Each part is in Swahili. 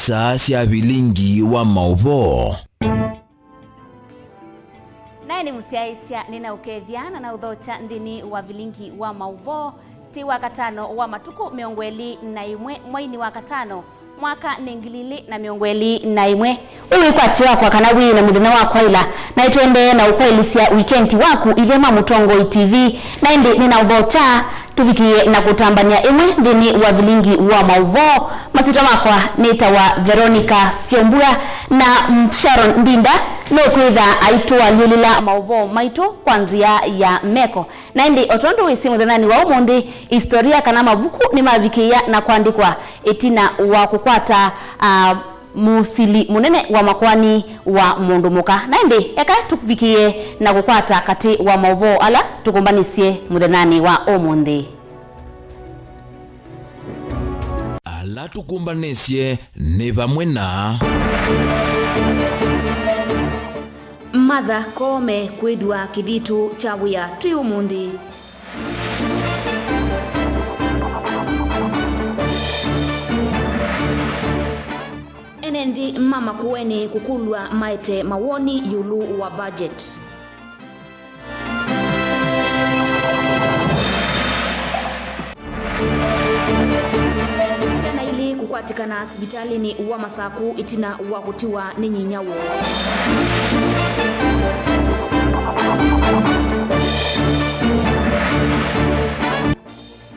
isaa cia Vilingi wa Mauvoo. Naye ni musiaisia nina ukethiana na uthocha nthini wa Vilingi wa Mauvoo ti wa katano wa matuku miongweli na imwe mwaini wa katano mwaka ningilili na miongweli na imwe uwi kwa tiwa kwa kanawi na muthina wa kwaila na itwende na ukwailisia weekend waku ithema Mutongo TV na indi nina uthocha tuvikie na kutambania imwe nthini wa Vilingi wa Mauvoo. Masita makwa nita wa Veronica Siombua na Sharon Mbinda no kwitha aitwa Vilingi Mauvoo maitu kwanzia ya meko na indi otondo wisi muthanani wa umundi historia kana mavuku ni mavikia na kuandikwa itina wa kukwata musili munene wa makwani wa mundumuka na indi eka tuvikie na kukwata kati wa Mauvoo ala tukumbanisie muthanani wa umundi ala tukumbanisye ni vamwe na Martha Koome kwithwa kithitu cha wia twi umundi. Enendi mama kuweni kukulwa maite mawoni yulu wa budget. Sena ili kukwatikana hospitali ni wa masaku itina wa kutiwa ni nyinyawo.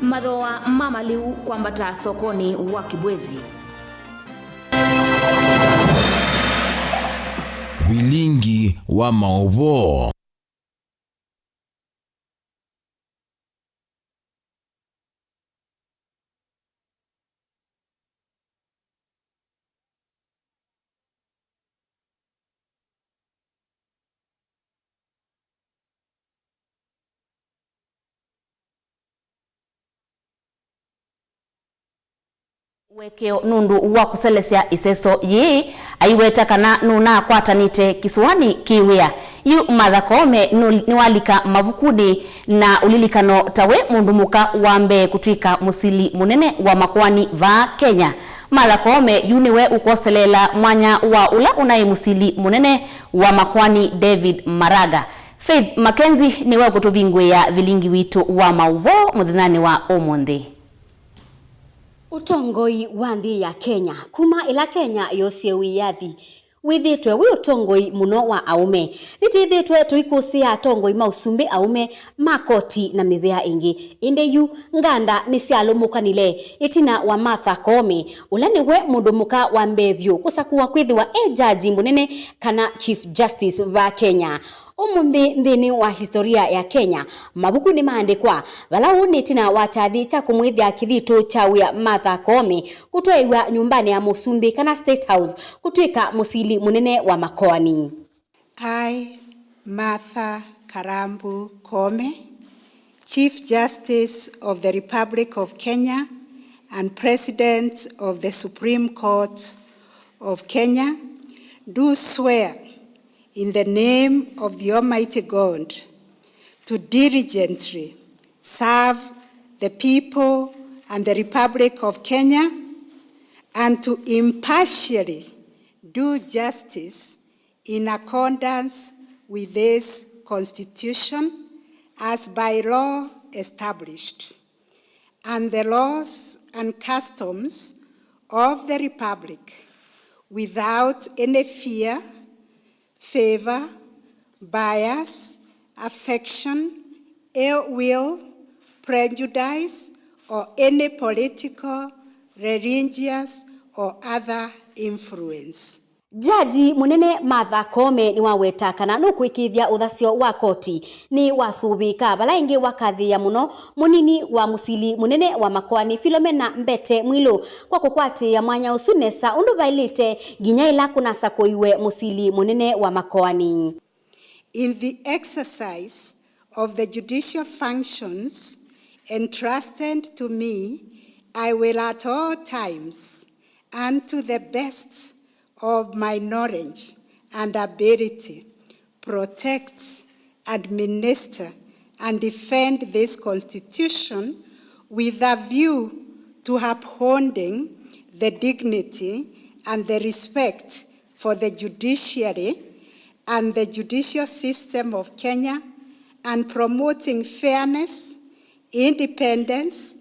Madhoa mama liu kwambata sokoni wa Kibwezi. Vilingi wa Mauvoo. Wekeo nundu wa kuselesia iseso yi aiweta kana nuna kwatanite kisuani kiwia yu Martha Koome niwalika mavukuni na ulilikano tawe mundumuka wambe kutwika musili munene wa makwani va Kenya. Martha Koome yuniwe ukoselela mwanya wa ula unai musili munene wa makwani David Maraga. Faith Mackenzie niwe kutuvingwe ya Vilingi witu wa Mauvoo muthanani wa umundi. Utongoi wa nthi ya Kenya kuma ila Kenya yosie wiyathi withitwe wi utongoi muno wa aume nitithitwe tuikusia atongoi mausumbi aume makoti na mivea ingi inde yu nganda ni cialumukanile itina wa Martha Koome ula niwe mundumuka wa mbevyu kusakuwa kwithiwa jaji munene kana Chief Justice va Kenya. Umundi nthini wa historia ya Kenya mabuku ni maandikwa vala unitina watathi ta kumwithia kithitu cha wia Martha Koome kutwaiwa nyumbani ya musumbi kana State House kutwika musili munene wa makoani. I, Martha Karambu Koome, Chief Justice of the Republic of Kenya and President of the Supreme Court of Kenya, do swear in the name of the Almighty God to diligently serve the people and the Republic of Kenya and to impartially do justice in accordance with this Constitution as by law established and the laws and customs of the Republic without any fear, favor, bias, affection, ill will, prejudice, or any political, religious, or other influence. Jaji munene Martha Koome ni waweta kana nukwikithia uthasio wa koti ni wasubika bala ingi wakathi ya muno munini wa musili munene wa makwani Philomena Mbete Mwilu kwa kukwati ya mwanya usunesa undu bailite ginya ila kunasa koiwe musili munene wa makwani. In the exercise of the judicial functions entrusted to me, I will at all times and to the best of my knowledge and ability protect, administer, and defend this Constitution with a view to upholding the dignity and the respect for the judiciary and the judicial system of Kenya, and promoting fairness, independence,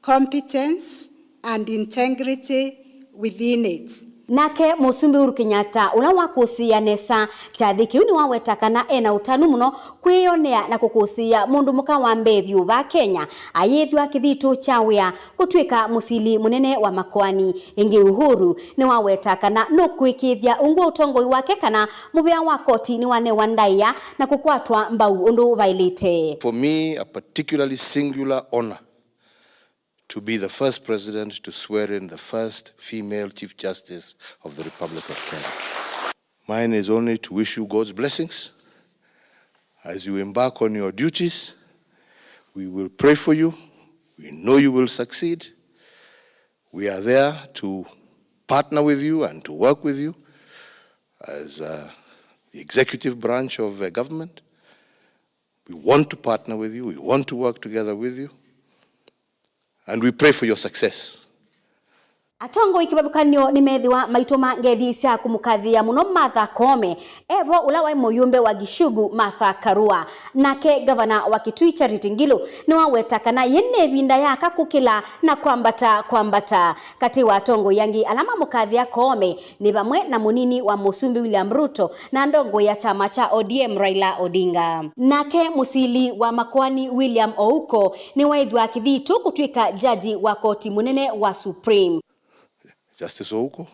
competence, and integrity within it. Nake Musumbi Uhuru Kenyatta ula wakusia nesa chathi kiu ni wawetakana ena utanu muno kwiyonea na kukusia mundu muka wa mbevyu ba Kenya ayethwa kithitu chawia kutwika musili munene wa makwani. Ingi Uhuru ni wawetakana no kwikithia ungwa utongoi wake kana mubea wa koti ni wane wandaiya na kukwatwa mbau undu bailite. For me, a particularly singular honor to be the first president to swear in the first female Chief Justice of the Republic of Kenya. Mine is only to wish you God's blessings as you embark on your duties. We will pray for you. We know you will succeed. We are there to partner with you and to work with you as the executive branch of government. We want to partner with you. We want to work together with you. And we pray for your success. Atongo ikibabukanio ni methiwa maituma ngethi cia kumukathia muno Martha Koome ebo ula wa muyumbe wa Gishugu Martha Karua nake gavana wa Kitui Charity Ngilu ni wawetakana yene binda yaka kukila na kwambata kati wa atongo yangi alama mukathia Koome ni bamwe na munini wa Musumbi William Ruto na ndongo ya chama cha ODM Raila Odinga. Nake musili wa makwani William Ouko ni waithwa kithitu kutwika jaji wa koti munene wa Supreme. Justice Ouko,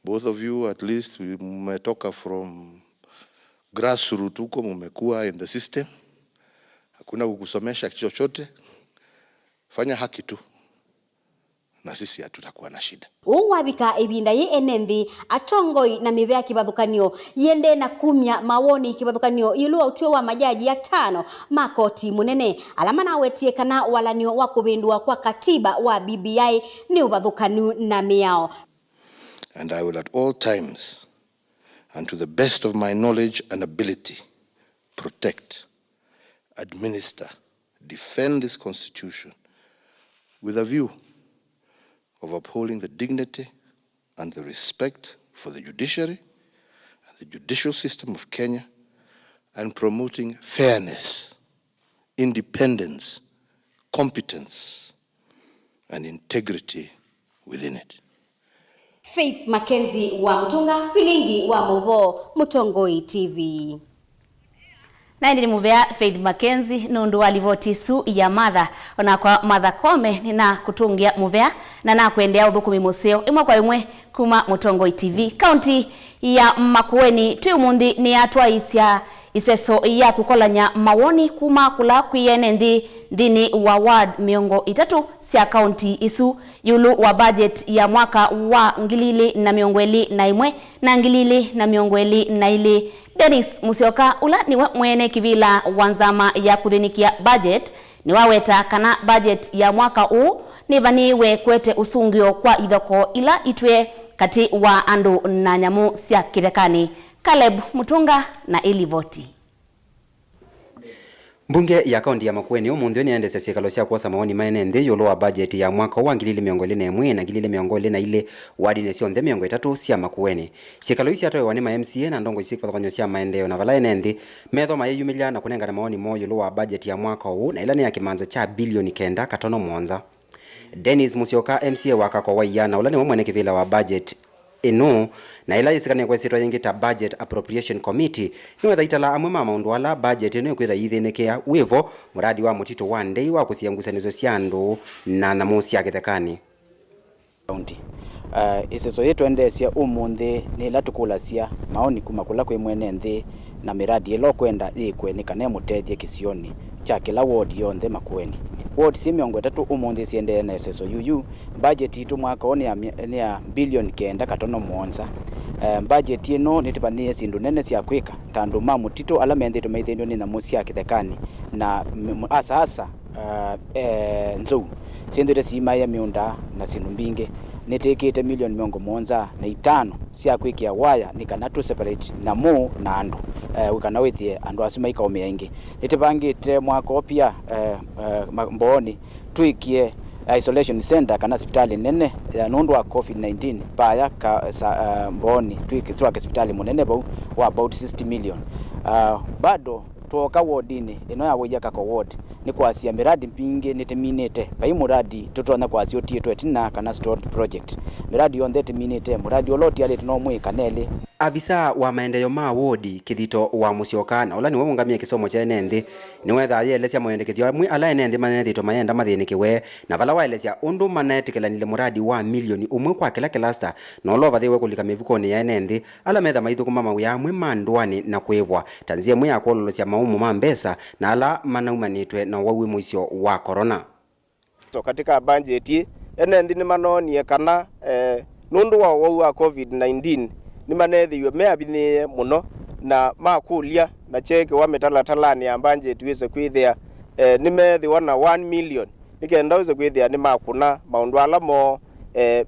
both of you at least mmetoka from grassroots huko, mmekuwa in the system. Hakuna kukusomesha chochote. Fanya haki tu na sisi hatutakuwa na shida. Uwabika ibinda ye enendi atongoi na mibea kibabukanio yende na kumya mawoni kibabukanio yulu utwe wa majaji ya 5 makoti munene alama na wetie kana walanio wakubindua kwa katiba wa BBI ni ubabukanu na miao. And I will at all times and to the best of my knowledge and ability protect, administer, defend this constitution with a view of upholding the dignity and the respect for the judiciary and the judicial system of Kenya, and promoting fairness, independence, competence, and integrity within it. Faith Mackenzie wa Mutunga, Vilingi wa Mauvoo, Mutongoi TV. Na ndi muvea Faith Mackenzie nundu alivotisu ya ona kwa Martha Koome na kutungia muvea na kuendea uthukumi museo imwe kwa imwe kuma Mutongoi TV. County ya Makueni tuyumundi ni atwaisya iseso ya kukolanya mawoni kuma kula kuyene ndini wa ward miongo 3 sia county isu yulu wa budget ya mwaka wa 2021 na 2022. Dennis Musyoka ula niwe mwene kivila wanzama ya kuthinikia budget ni waweta kana budget ya mwaka huu ni vaniwe kwete usungio kwa ithoko ila itwe kati wa andu na nyamu sia kirekani. Caleb Mutunga na Elivoti. Bunge ya kaunti ya Makueni umundi ni endese sikalo cia kuosa maoni maene nthi yolo wa budget ya mwaka wa 2021 na 2022 wadi ne cionthe 3 cia Makueni. Sikalo isi atoe wani ma MCA na ndongo isi fathanyo cia maendeleo na vala ene nthi metho mayeyumilia na kunengana maoni mo yolo wa budget ya mwaka huu na ila ni ya kimanza cha bilioni 9.7. Dennis Musyoka MCA waka kwa waiana ula ni mwene kivila wa budget eno na ila isikane kwesitwa yengita budget appropriation committee ni wetha itala amwe maundu ala budget eno kwitha yithinekea wivo muradi wa mutito wa ndei wa kusiangusanizo cia ndu na namu cia githekani county iseso yetu endesia umundi ni la tukulasia maoni kuma kula kwe mwene nthi na miradi ilo kwenda ikwenika ne mutethie kisioni cha kila ward yonthe Makueni. Ward si miongo 3 umundi siende na iseso yuyu budget itu mwaka oni ya bilioni 9.7. Budget ino nitipanie sindu nene cia kwika tandu mamutito ala mendhe tumeithendio ni na musia kithekani na asa nzou sindire sima ya miunda na sindu mbinge nitekete milioni 1.5 cia kwikia waya nikana tu separate na mu na andu ukana withie andu asima ikaomea ingi nitibangite mwaka opia mboni tuikie isolation center kana hospitali nene ya nundu wa COVID-19 paya mboni twikitwa hospitali munene bau wa about 60 million. Bado tuoka wardini ino ya wiyaka ko ward ni kwasia miradi mpingi niteminete pai muradi tutona kwasio tietwe tina kana stored project miradi on that minute muradi oloti ale no mwikanele. Afisa wa maendeleo ma wodi Kithito wa Musiokana ola niwe mungamia kisomo cha enendi niwe thaye elesia moyendekithio mwi ala enendi manethito mayenda mathinikiwe na vala waelesia undu manetikilanile muradi wa milioni umwe kwa kila cluster no lova thiwe kulika mivukoni ya enendi ala metha maithukuma mawia mwi mandwani na kwivwa tanzia mwi akololosia maumu ma mbesa na ala manaumanitwe na wawi mwisio wa corona. So katika budget enendi ni manonie kana nundu wa wa COVID-19 ni manethiwe meabithie muno na makulia na cheke wa metalatalani ya budget wise kwithia ni methiwa na 1 million nikenda wise kwithia ni makuna maundu ala mo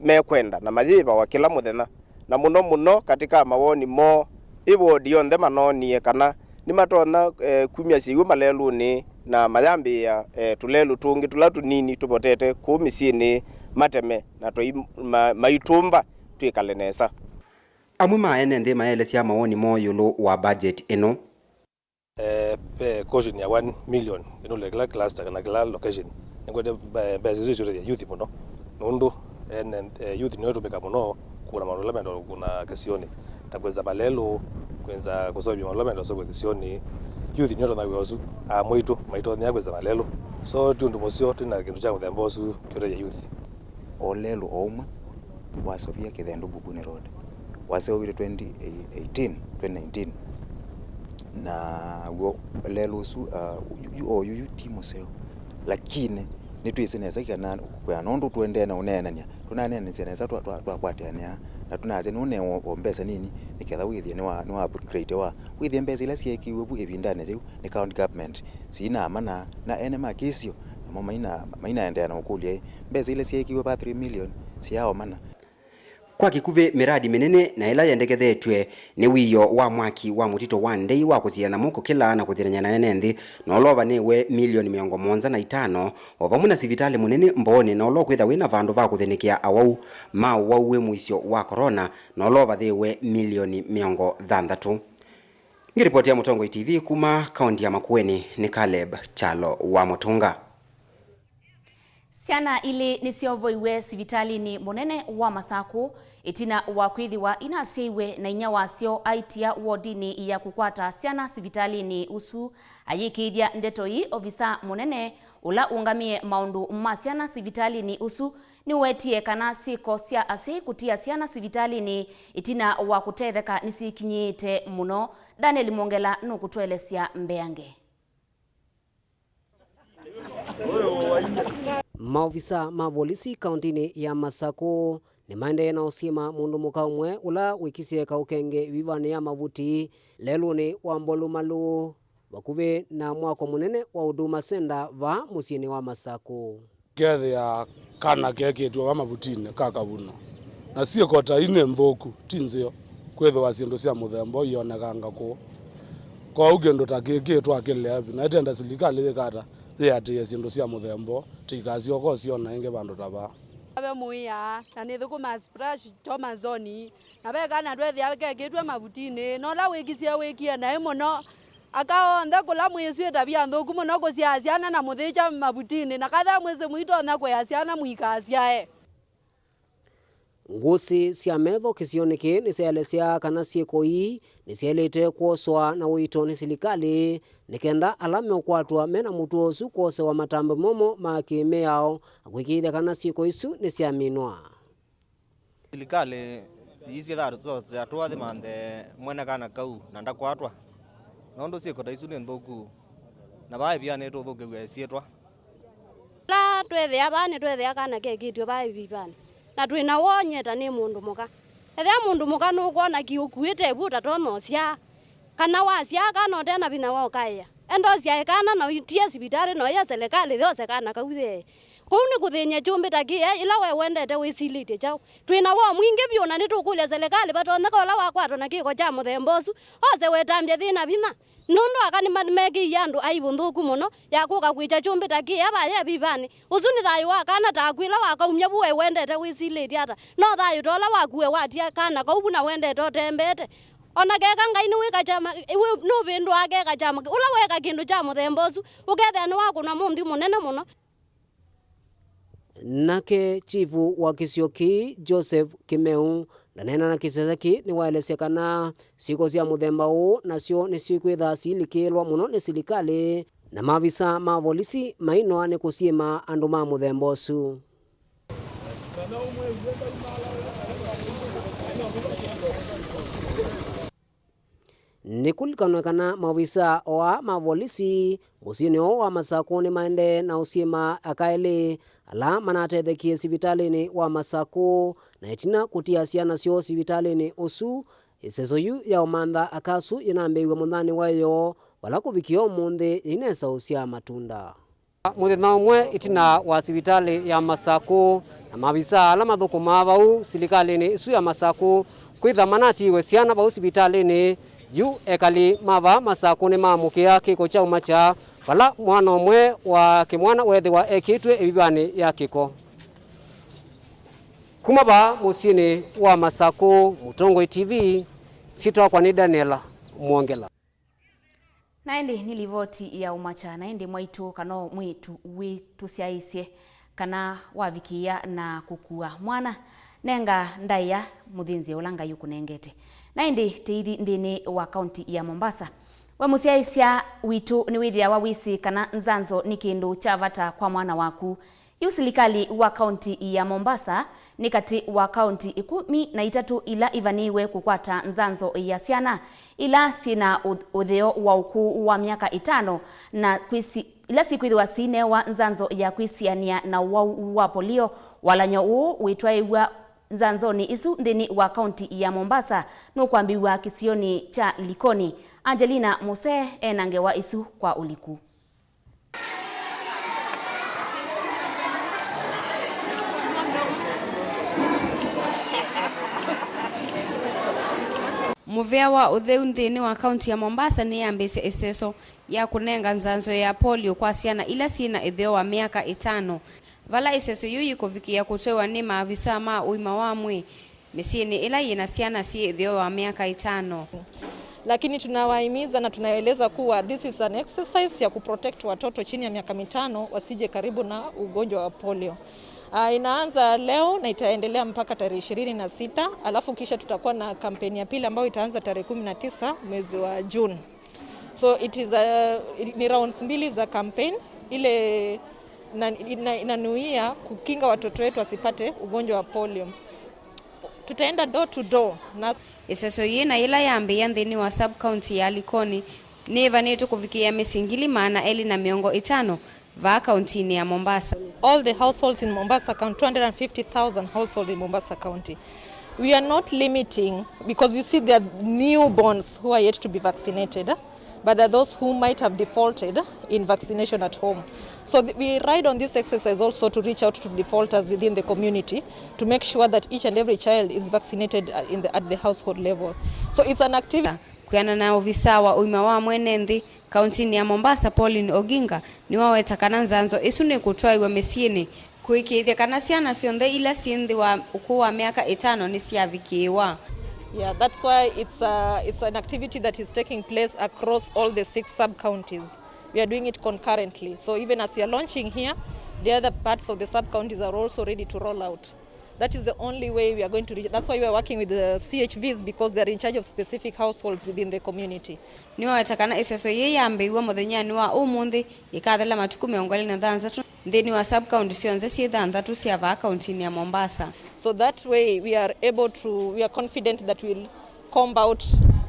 mekwenda na majiba wa kila muthenya na muno katika mawoni mo ibodi yonthe manonie kana ni matona kumia sigu maleluni na mayambi ya tulelu tungi tulatu nini tubotete kumisini mateme na maitumba twikalenesa. Amwe maenende maelesia mawoni mo yulu wa budget ino caution ya 1 million ino le cluster kana kila location ngode bezi zuri ya youth muno nundu youth ni wetu beka muno kuna marolamento kuna kesioni takweza balelo kwenza kusobi marolamento so kesioni youth ni wetu na wezu mwitu maito ni yakweza balelo so tundu mosio tina kintu cha kuthembosu kure ya youth olelo omwe wa Sofia Kithendu Buguni Road wasewile 2019 na wo lelo su yu timo seo lakini nitwiseneza kana kwa nondo tuende na unenania tunanene seneza twakwatiania na tunaze none ombesa nini niketha withie ni wa upgrade wa withie mbesa ila siekiwe bu ebindane zeu ni county government sina amana na ene makisio na maina ende na ukulie mbesa ila siekiwe ba 3 million siao mana kwa kikuve miradi minene na ila yendekethetwe ni wiyo wa mwaki wa mutito wa ndei wa kusiana muko kila na kuthiranya na enendi na olova niwe milioni 75 ovamwe na sivitali munene mboni na olo kwitha wina vandu va kuthinikia awau wauwe mwisio wa corona na olova thiwe milioni 60. Ngiripoti ya Mutongoi TV kuma kaunti ya Makueni ni Caleb Chalo wa Mutunga. Siana ili nisiovoiwe sivitali munene wa Masaku itina wa kwithiwa inasiwe na inya wasio aitia wodini ya kukwata siana sivitali ni usu ayikithia ndeto hii ofisa munene ula ungamie maundu ma siana sivitali ni usu ni wetie kana siko sia ase kutia siana sivitali ni itina wa kutetheka nisikinyite muno. Daniel Mongela nukutwelesia mbeange. Maofisa ma polisi kauntini ya Masaku ni maende na osima mundu mukaumwe ula wikisie kaukenge vivane ya mavuti leluni wa mbolumalu wakuve na mwako munene wa huduma senda va musieni wa Masaku. Kethe ya kana keketwa wa mavutine kakabuno na sio kota ine mvoku tinzio kwetho wasiendo cia muthembo yonekanga kwa ugendo takeketwa akile api na itenda silikali thikata ati siendo cia muthembo tikazi okosi ona inge bandu taba abe muya na nithukuma splash toma zoni na beka na twethi akeketwa mavutine no la wikisia wikia na imono akao nda kula mwezi tabia nthuku muno kuciaciana na muthicha mavutine na katha mwezi mwito na kweaciana mwikaciae. Ngusi cia metho kisioniki ni cielesia kana cieko ii ni cielete kuoswa na wito ni silikali nikenda alame ukwatwa mena mutu osu kuose wa matambo momo makime yao akwikithia kana cieko isu ni ciaminwa. Silikali isi tharu zote atwathi manthe mwene kana kau na ndakwatwa nondo cieko ta isu ni nthuku na bai bia ni tuthuke gwe cietwa la twethia bani twethia kana kekitio bai bibani na twina wonyeta ni mundu muka ethe mundu muka nukwona kiukuite buta tonocia kana wacia kana tena bina wao kaya endocia kana no itie sibitari no ya serikali those kana kauthe kuni kuthinya chumbi takia ila we wendete wisilite chao twina wo mwingi bio na nitukulia serikali batona kola wakwato na kiko cha muthembosu ose wetambia thina bina Nondo akani megi yandu aibunduku muno yakuka kwicha chumbi takia ba bibani uzuni thayo wakana takwila wakaumya buwe wendete wisileti ata no thayo tola wakuwe watia kana kaubuna wendete tembete ona keka ngaini wika chama iwe no bindu akeka chama ula weka kindu cha muthembosu ukethe ni wako na mundi munene muno. Nake chifu wa Kisioki Joseph Kimeu ndanena na kiseseki ni waelesya kana siko cia muthemba huu nacio ni cikwitha cilikilwa muno ni serikali na mavisa ma polisi mainoa ni kusiema andu ma muthemba ucu. Ni kulikanwa kana mavisa oa ma polisi musini wa Masako ni maende na usiema akaele ala manatethekie sivitalini wa Masako na itina kutia ciana cio sivitalini usu iseso yu ya umantha akasu inambeiwe munthani wayo wala kuvikio munthi inesa usia matunda. Muthenya umwe itina wa sivitali ya Masako na mavisa ala mathukuma vau silikalini isu ya Masako kwitha manatiwe ciana vau sivitalini yu ekali mava Masako ni mamukia kiko cha umacha wala mwana umwe wa kimwana wethi wa ekitwe ibibani ya kiko. Kumaba musini wa Masako Mutongoi TV sitwa kwa ni Daniela Mwongela. Naindi nilivoti ya umacha naindi mwaitu kano mwitu witusiaisye kana wavikia na kukua mwana nenga ndaya muthinzi ulanga yukunengete. Naindi teidi ndini wa kaunti ya Mombasa. Wa musiaisya witu ni withia wa wisi kana nzanzo ni kindu cha vata kwa mwana waku. Yusilikali wa kaunti ya Mombasa ni kati wa kaunti 13 ila ivaniwe kukwata nzanzo ya siana ila sina utheo wa ukuu wa miaka 5 na kwisi ila sikwithwa sine wa nzanzo ya kwisiania na wa polio walanyo uu witwaiwa nzanzoni isu ndini wa kaunti ya Mombasa nukwambiwa kisioni cha Likoni. Angelina Muse enangewa isu kwa uliku. Muvea wa utheu nthini wa kaunti ya Mombasa ni yambise iseso ya kunenga nzanzo ya polio kwa ciana ila sina itheo wa miaka 5. Vala iseso yu yikuvikia kutewa ni maavisa ma uima wa mwi misini ila yina ciana si itheo wa miaka 5. Lakini tunawahimiza na tunaeleza kuwa this is an exercise ya kuprotect watoto chini ya miaka 5 wasije karibu na ugonjwa wa polio. Inaanza leo na itaendelea mpaka tarehe 26, alafu kisha tutakuwa na kampeni ya pili ambayo itaanza tarehe 19 mwezi wa June. So it is ni rounds 2 za campaign ile inanuia kukinga watoto wetu wasipate ugonjwa wa polio. Tutaenda door to door na iseso yina ila yambe yanthini wa sub county ya Likoni ni vanetu kuvikia misingili maana eli na miongo 5 va county ya Mombasa. All the households in Mombasa County, 250,000 households in Mombasa County. We are not limiting because you see there are newborns who are yet to be vaccinated, but there are those who might have defaulted in vaccination at home. So we ride on this exercise also to reach out to defaulters within the community to make sure that each and every child is vaccinated at the household level. So it's an activity. Kuyana na ofisa wa uima wa mwenendi kaunti ya Mombasa Pauline Oginga ni waweta kana nzanzo isu ni kutwaiwa misiini kuikithia kana ciana cionthe ila cinthi wa ukuu wa miaka 5 ni ciavikiwa. Yeah, that's why it's an activity that is taking place across all the 6 sub-counties. We are doing it concurrently. So even as we are launching here, the other parts of the sub-counties are also ready to roll out. That is the only way we are going to reach. That's why we are working with the CHVs because they are in charge of specific households within the community. Ni watakana iseso ye yambiwa muthenyani wa umuthi ikathela matuku 23 ndeni wa sub county cionze cie 3 cia va county ya Mombasa. So that way we are confident that we'll comb out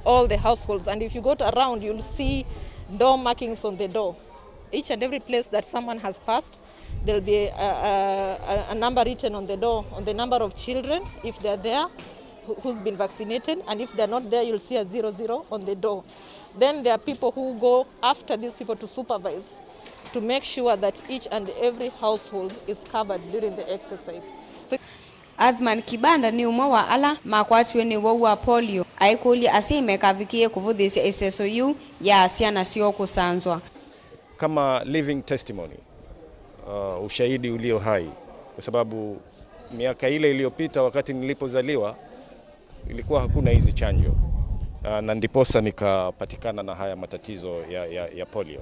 all the households, and if you go around you'll see door markings on the door. Each and every place that someone has passed, there will be a number written on the door, on the number of children, if they're there, who's been vaccinated, and if they're not there, you'll see a 00 on the door. Then there are people who go after these people to supervise, to make sure that each and every household is covered during the exercise. So Athman Kibanda ni umwe wa ala makwatwe ni wa polio aikuli asime kavikie kuvudhisya iseso yu ya asiana sio kusanzwa kama living testimony, ushahidi ulio hai, kwa sababu miaka ile iliyopita wakati nilipozaliwa ilikuwa hakuna hizi chanjo, na ndiposa nikapatikana na haya matatizo ya polio.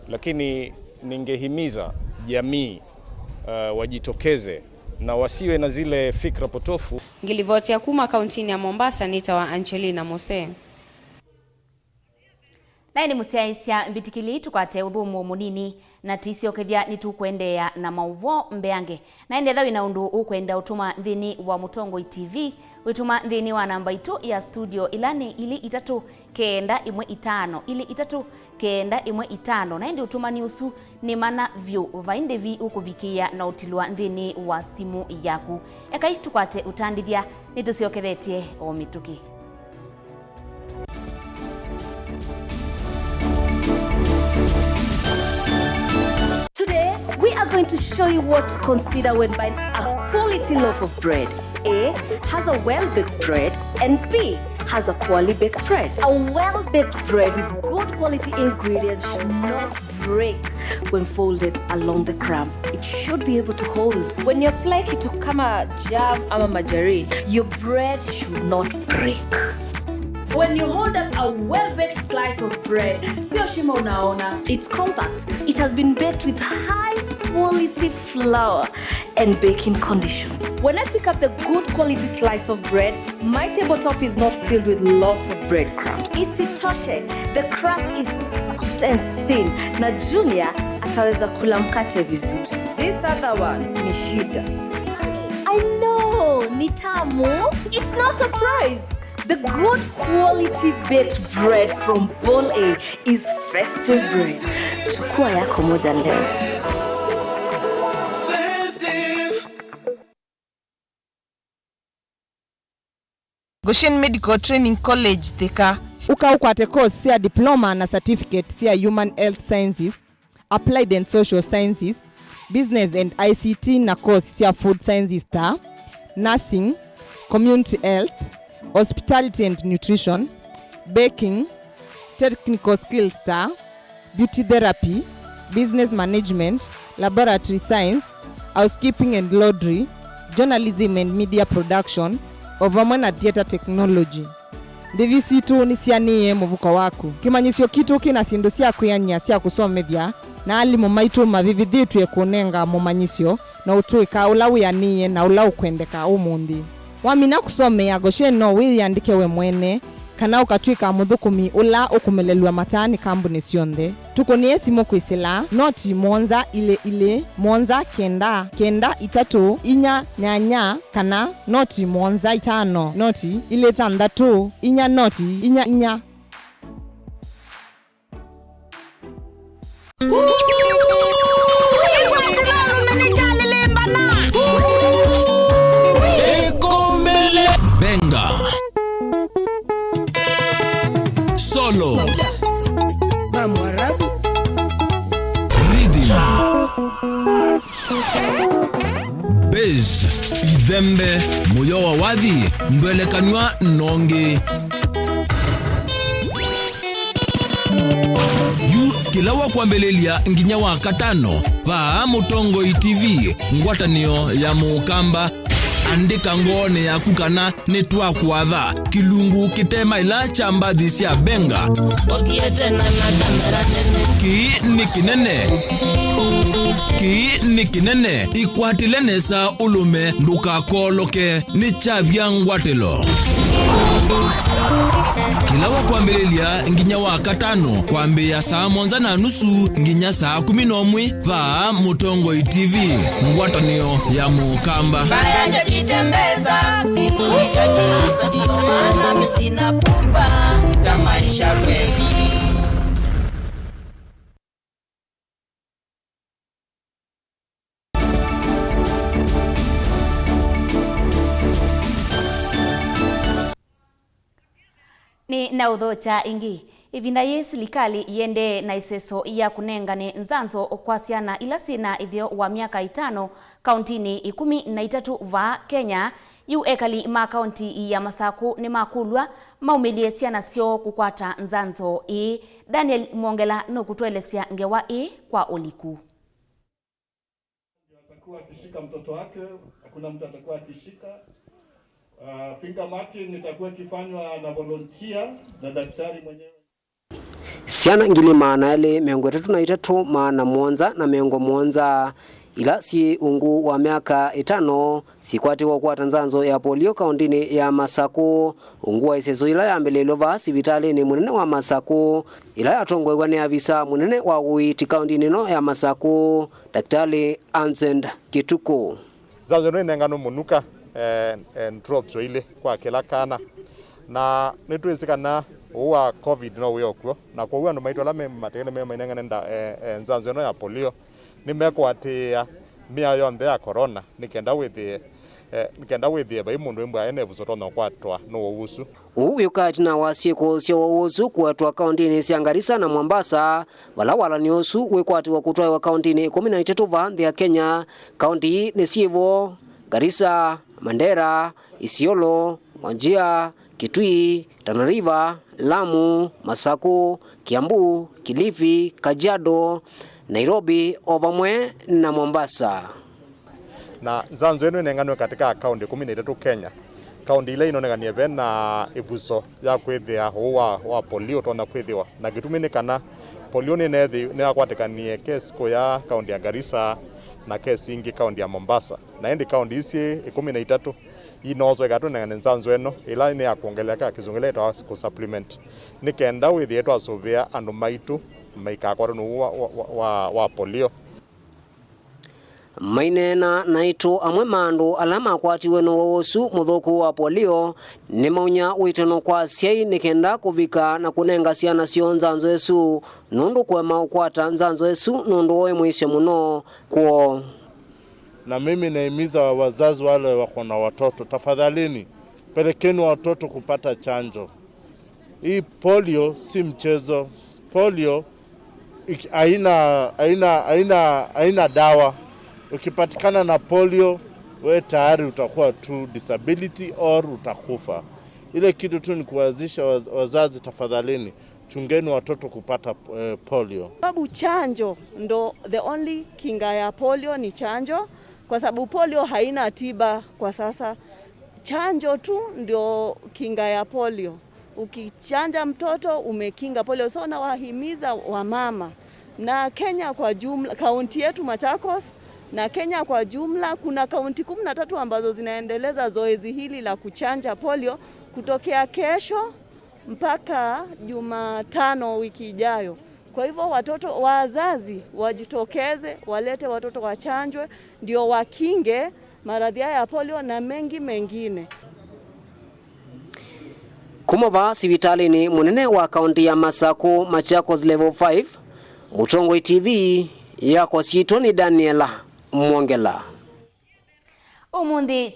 Lakini ningehimiza jamii wajitokeze na wasiwe na zile fikra potofu. Ngilivotia kuma kauntini ya Mombasa, nitawa Angelina Mose. Na ni musiaisia mbitikili tukwate udhumu munini na tisio kethia nitukwendea na Mauvoo mbeange. Na ende dhawi na undu ukwenda utuma nthini wa Mutongo TV, utuma nthini wa namba itu ya studio ilani ili itatu kenda imwe itano, ili itatu kenda imwe itano. Na ende utuma ni usu ni mana view vainde vi ukuvikia na utilua nthini wa simu yaku. Eka tukwate utandithia nitusio kethetie o mituki. Today, we are going to show you what to consider when buying a quality loaf of bread. A has a well-baked bread and B has a quality baked bread. A well-baked bread with good quality ingredients should not break when folded along the crumb. It should be able to hold. When you apply it to kama jam ama margarine, your bread should not break. When you hold up a well-baked slice of bread, sio shimo unaona, it's compact. It has been baked with high-quality flour and baking conditions. When I pick up the good quality slice of bread, my tabletop is not filled with lots of breadcrumbs. Isitoshe, the crust is soft and thin. Na Junior ataweza kula mkate vizuri. This other one ni shida. I know, ni tamu. It's no surprise. The good quality baked bread from Bowl A is festive bread. Chukua yako moja leo. Goshen Medical Training College Thika. Ukwate course sia diploma na certificate sia Human Health Sciences, Applied and Social Sciences, Business and ICT na course sia Food Sciences ta, Nursing, Community Health, Hospitality and Nutrition, Baking, Technical Skills ta, Beauty Therapy, Business Management, Laboratory Science, Housekeeping and Laundry, Journalism and Media Production, Overman na Theater Technology. Ndivisi tu nisianie muvuko waku. Kimanyisio kitu kina sindu sia kuyanya sia kusomethia na alimu maitu mavividhitu ya kunenga mumanyisio na utuika ulawu yaniye na ulawu kwendeka umundi. Wamina kusomea Goshen no wiyandike we mwene kana ukatwika muthukumi ula ukumelelwa matani kambuni sionthe. Tukonie simu kwisila noti monza ile monza kenda itatu inya nyanya kana noti monza itano noti ile thandatu inya noti inya. Benga Solo Rhythm Bez Idhembe Moyo wa wadhi Mbelekanwa nonge Kilawa kwa mbelelia nginya wa katano pa Mutongo TV ngwatanio ya Mukamba andika ngone ya kukana netwa kuadha kilungu kitema ila chamba dhisia benga ki ni kinene ikwatilenesa ulume nduka koloke ni chavya ngwatelo Kilawa kwa mbelelia nginya wa katano kwa mbeya saa monza na nusu nginya saa 11 pa Mutongo TV ngwatanio ya Mukamba Baya jitembeza Izulichanyasa Ndiyo maana misina pupa ya maisha kweli Ni na udhocha ingi Ivinda ye silikali yende na iseso ya kunengane nzanzo kwa siana ila sina ithio wa miaka 5 kauntini 13 va Kenya yu ekali ma kaunti ya Masaku ni makulwa maumilie siana sio kukwata nzanzo Daniel Mongela no kutwelesia ngewa kwa oliku. Atakuwa akishika mtoto wake, hakuna mtu atakuwa akishika. Finger marking itakuwa kifanywa na volunteer na daktari mwenyewe. Siana ngili maana ile 33 maana mwanza na miongo mwanza ila si ungu wa miaka 5 sikwati kwa nzanzo ya polio kauntini ya Masaku ungu wa iseso ila ya mbele lova sivitali ni munene wa Masaku ila ya tongwe ni avisa munene wa uiti kauntini no ya Masaku daktari Ansend Kituku. Zanzo no nengano munuka drops ile kwa kila kana na nitwesikana uwa covid no wiyokwo na kwa uwa no maitola matene mainengana nzanzo no ya polio nimekwatia mia yonthe ya corona nikenda withie bai mundu imwe ene buzotono kwatwa no usu uyu katina wasieko sio usu kwatwa kauntini cia Garissa na Mombasa wala ni usu wekwati wa kutwa wa kauntini 13 va ya Kenya kaunti ni sivo Garissa, Mandera, Isiolo, Wajir, Kitui, Tana River, Lamu, Masaku, Kiambu, Kilifi, Kajiado, Nairobi, Ovamwe na Mombasa. Na zanzo yenu inenganwe katika kaunti 13 Kenya. Kaunti ile inonengania vena ibuso ya kwithia wa polio tona kwithiwa na gitumini kana polio ni nethi ni akwatikanie kesi ko ya kaunti ya Garissa na kesi ingi kaunti ya Mombasa na endi kaunti isi 13 inozo egatu nengane nzanzo eno ila ni akuongeleka kizunguleta ku supplement nikenda withie twa sovia andu maitu maikakwa no wa polio mainena naito amwe mandu alama kwatiwe no wosu muthuku wa polio ni maunya witano kwa siai nikenda kuvika na kunenga siana sio nzanzo esu nundu kwema ukwata nzanzo esu nundu oe mwishe muno kwa na mimi naimiza wazazi wale wako na watoto tafadhalini pelekeni watoto kupata chanjo. Hii polio si mchezo. Polio haina dawa. Ukipatikana na polio we tayari utakuwa tu disability or utakufa. Ile kitu tu ni kuwazisha wazazi tafadhalini chungeni watoto kupata polio. Sababu chanjo ndo the only kinga ya polio ni chanjo kwa sababu polio haina tiba kwa sasa. Chanjo tu ndio kinga ya polio. Ukichanja mtoto umekinga polio. So na wahimiza wamama na Kenya kwa jumla, kaunti yetu Machakos na Kenya kwa jumla kuna kaunti 13 ambazo zinaendeleza zoezi hili la kuchanja polio kutokea kesho mpaka Jumatano wiki ijayo. Kwa hivyo watoto wazazi wajitokeze walete watoto wachanjwe ndio wakinge maradhi ya polio na mengi mengine. Kumova sivitali ni munene wa kaunti ya Masaku Machakos level 5 Mutongo TV yako sitoni Daniela Mwongela. Umundi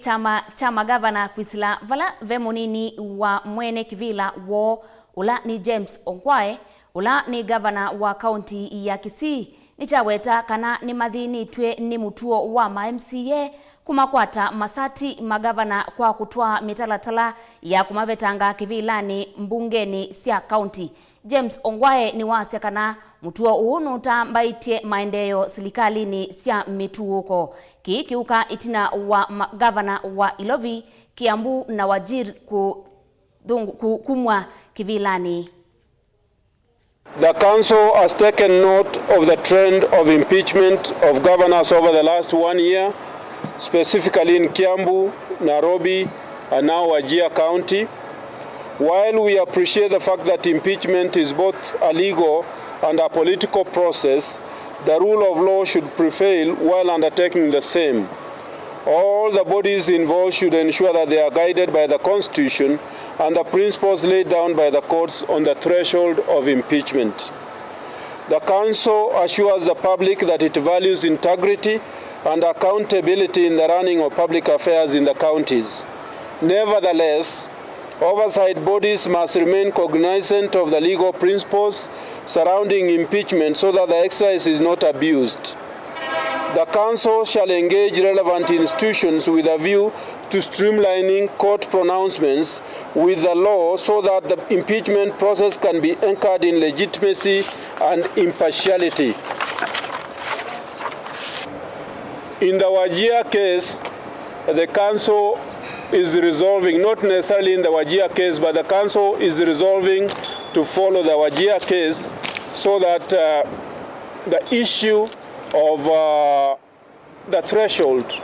chama gavana kwisila vala vemonini wa mwene kivila wo ula ni James Ongwae ula ni gavana wa kaunti ya Kisii nichaweta kana ni madhini twe ni mutuo wa MCA kumakwata masati magavana kwa kutwa mitalatala ya kumavetanga kivilani mbungeni sia kaunti. James Ongwae ni wasia kana mutuo uunu tambaitie maendeleo silikalini sia mituuko kiuka itina wa gavana wa Ilovi, Kiambu na Wajir kumwa kivilani. The council has taken note of the trend of impeachment of governors over the last 1 year, specifically in Kiambu, Nairobi, and now Wajir County. While we appreciate the fact that impeachment is both a legal and a political process, the rule of law should prevail while undertaking the same. All the bodies involved should ensure that they are guided by the Constitution and the principles laid down by the courts on the threshold of impeachment. The Council assures the public that it values integrity and accountability in the running of public affairs in the counties. Nevertheless, Oversight bodies must remain cognizant of the legal principles surrounding impeachment so that the exercise is not abused. The Council shall engage relevant institutions with a view to streamlining court pronouncements with the law so that the impeachment process can be anchored in legitimacy and impartiality. In the Wajir case, the Council is resolving, not necessarily in the Wajir case, but the Council is resolving to follow the Wajir case so that the issue of the threshold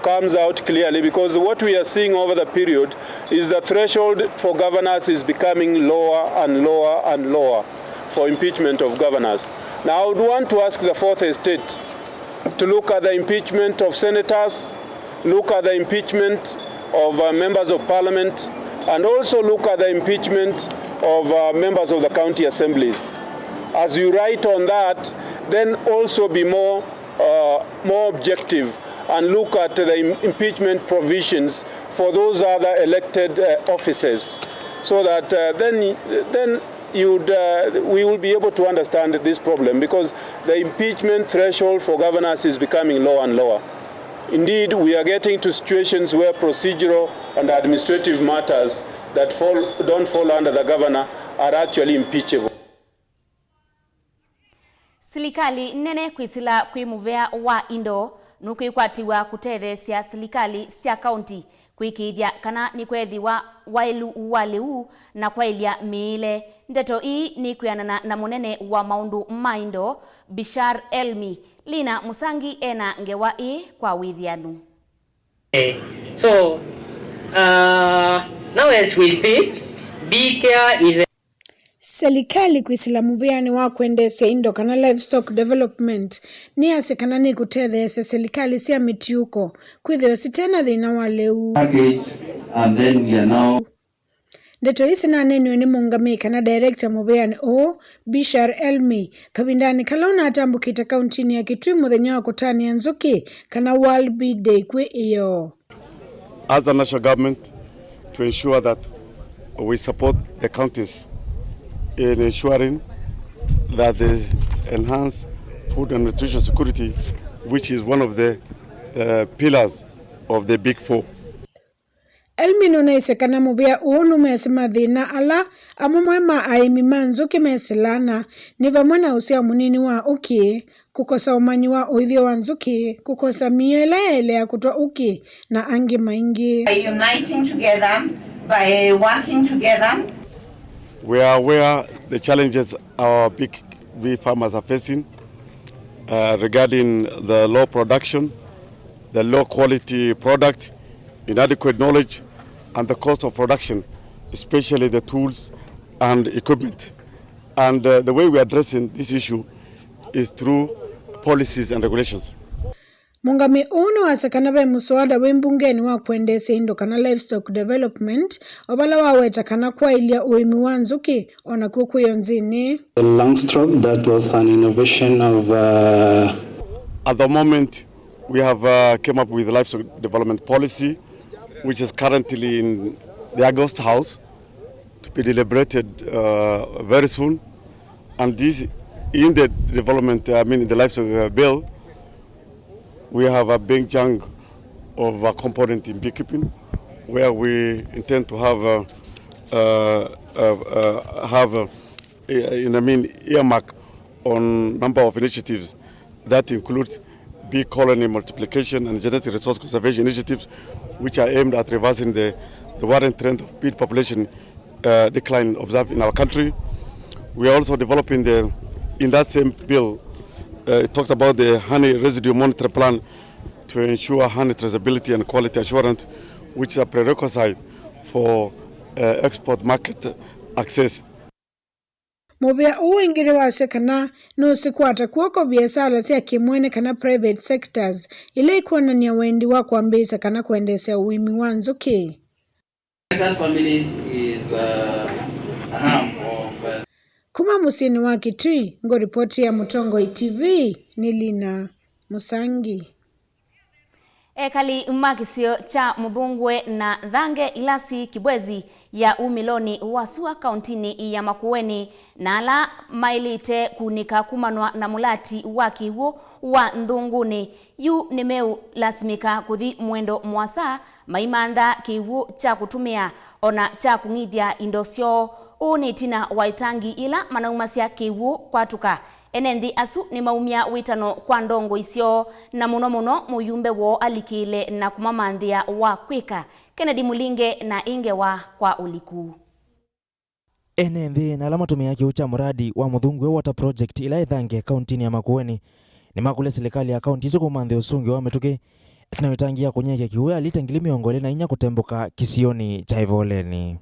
comes out clearly, because what we are seeing over the period is the threshold for governors is becoming lower and lower and lower for impeachment of governors. Now I would want to ask the Fourth Estate to look at the impeachment of senators, look at the impeachment of members of parliament, and also look at the impeachment of members of the county assemblies. As you write on that, then also be more objective and look at the impeachment provisions for those other elected officers, so that then we will be able to understand this problem, because the impeachment threshold for governors is becoming lower and lower. Indeed, we are getting to situations where procedural and administrative matters that don't fall under the governor are actually impeachable. Silikali nene kwisila kwimuvea wa indo nukikwatiwa kutethesia silikali sia county kwikiithia kana ni kwethiwa wailu waleu na kwailia miile. Ndeto hii ni kuyanana na munene wa maundu maindo Bishar Elmi. Lina Musangi ena ngewa kwa withianu. So now as we speak, BK is Serikali kuisilamu beani wa kuendesha indo kana livestock development ni asekana ni kutetheesya serikali sia mitiuko kwithio sitena thina wa leu. And then we are now Ndeto isi na nenu ni mungami kana director mubeani Bishar Elmi kabindani kalauna atambukita kauntini ya Kitui muthenya wa kutani ya nzuki kana World Bee Day kwe iyo. As a national government, to ensure that we support the counties in ensuring that there is enhanced food and nutrition security, which is one of the pillars of the Big Four. Elmino na isekana mubia uonu mesema dhina ala amumwema aimi manzuki meselana ni vamwena usia munini wa uki kukosa umanyi wa uithio wa nzuki kukosa miela ele ya kutoa uki na angi maingi. By uniting together, by working together, we are aware the challenges our big farmers are facing regarding the low production, the low quality product, inadequate knowledge, and the cost of production, especially the tools and equipment. And the way we are addressing this issue is through policies and regulations. Mungami uno asakana be muswada wembungeni wa kuendesha indo kana livestock development obala waweta kana kwa ilia uimi wa nzuki ona kukuyo nzini. The Langstroth, that was an innovation of At the moment, we have came up with a livestock development policy, which is currently in the August House to be deliberated very soon. And this, in the development, in the livestock bill, we have a big chunk of a component in beekeeping, where we intend to have earmark on number of initiatives that include bee colony multiplication and genetic resource conservation initiatives, which are aimed at reversing the worrying trend of bee population decline observed in our country. We are also developing in that same bill, it talks about the honey residue monitoring plan to ensure honey traceability and quality assurance, which is a prerequisite for export market access. Mubia uingiri wa sekana no sikwata kuoko biashara sia kimwene kana private sectors ile ikuwa na niya wendi wa kuambisa kana kuendesha uimi wa nzuki. Family is Kuma musini wa Kitui, ngo ripoti ya Mutongo TV ni Lina Musangi. Ekali makisio cha Muthungwe na Thange Ilasi Kibwezi ya umiloni wasua kauntini ya Makueni na ala mailite kunika kumanwa na mulati waki huo wa Nthunguni yu nimeu lasimika kuthi mwendo mwasa maimanda kiwu cha kutumia ona cha kungithia indosio unitina waitangi ila manaumasya kiwu kwatuka enendi asu ni maumia witano kwa ndongo isio na muno muyumbe wo alikile na kumamanthia wa kwika Kennedy Mulinge na inge wa kwa uliku enendi na alama tumia kiucha muradi wa Muthungwe Water Project ila Thange kauntini ya Makueni ni makule serikali ya kaunti iso kumanthe usungi wa metuke tunawitangia kunyeke kiwe alitangili miongole na inya kutembuka kisioni cha Ivoleni.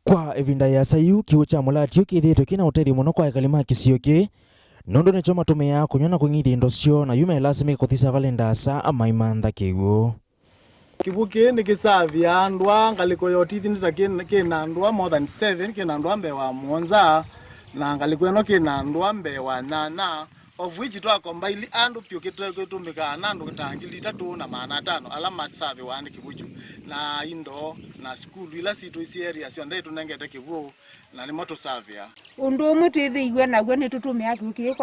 Kwa evinda ya sayu kiucha mulati ukithito kina utethi muno kwa ekalima kisio ki nondo ne choma tumia kunyona kungithi indosio na yume lasime kuthisa valendasa ama imantha kiwu kibuki ni kisavia ndwa ngaliko yotithi nita kina ndwa more than 7 kina ndwa mbe wa monza na ngaliko eno kina ndwa mbe wa nana of which to combine andu pyo kitumika na andu kitangili 3 na maana 5 alama save wani kibuju na indo na school ila situ isi area sio ndai tunengete kivu na ni moto savia undu mutithiwe na gwe ni tutumia kiki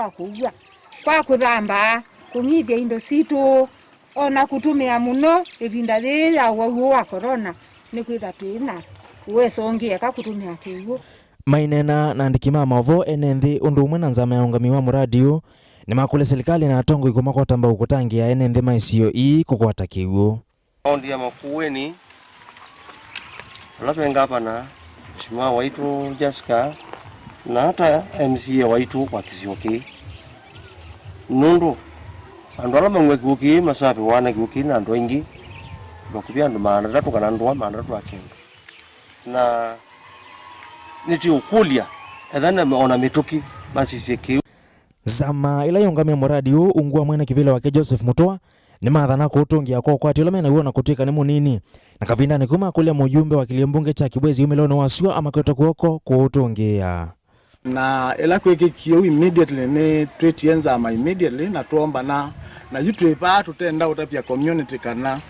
kwa kuthamba kunyithia indo situ ona kutumia muno ivinda ya wa corona ni kwitha twina uwezo ongieka kutumia kivu mainena na ndikima Mauvoo enenthi undu umwe na nzama ya ungami wa muradio ni makule serikali na atongo ikoma kotamba ukutangia enenthi maisio ii kukwata kiwu Ondi ya Makueni alapenga hapa na shima waitu Jessica na hata MCA waitu kwa kisioki nundu andu ala mangwe kiuki masafi wana kiuki na andu ingi bakubia andu maana 3 kana andu maana 3 akenga na niti ukulia ethana ona mituki basi siki zama ila yongame muradi u ungua mwene kivila wake Joseph Mutoa ni mathana kutungia kwa kwati ula mena uona kutika ni munini na kavinda ni kuma kule mujumbe wa kiliembunge cha Kibwezi umeloni wasua ama kweta kuoko kutungia na ila kweke kiyo immediately ni twetienza ama immediately na tuomba na yutuipa tutenda utapia community kana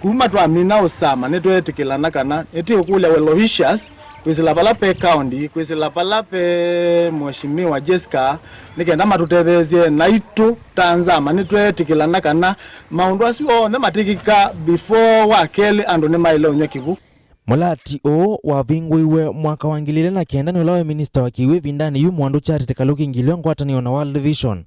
kuma tuamina usama netwetikilana kana eti ukule Welohishas kwizila palape county kwizila palape mheshimiwa Jessica nikenda matutethezie na itu tanzama nitwetikilana kana maundu asio ne matikika before wakeli andu ne mailo nyakivu mulati o wavingwiwe mwaka wa 2009 ni ulawe minister wa kiwe vindani yu mwandu charity kaluki ngilio ngwatani ona World Vision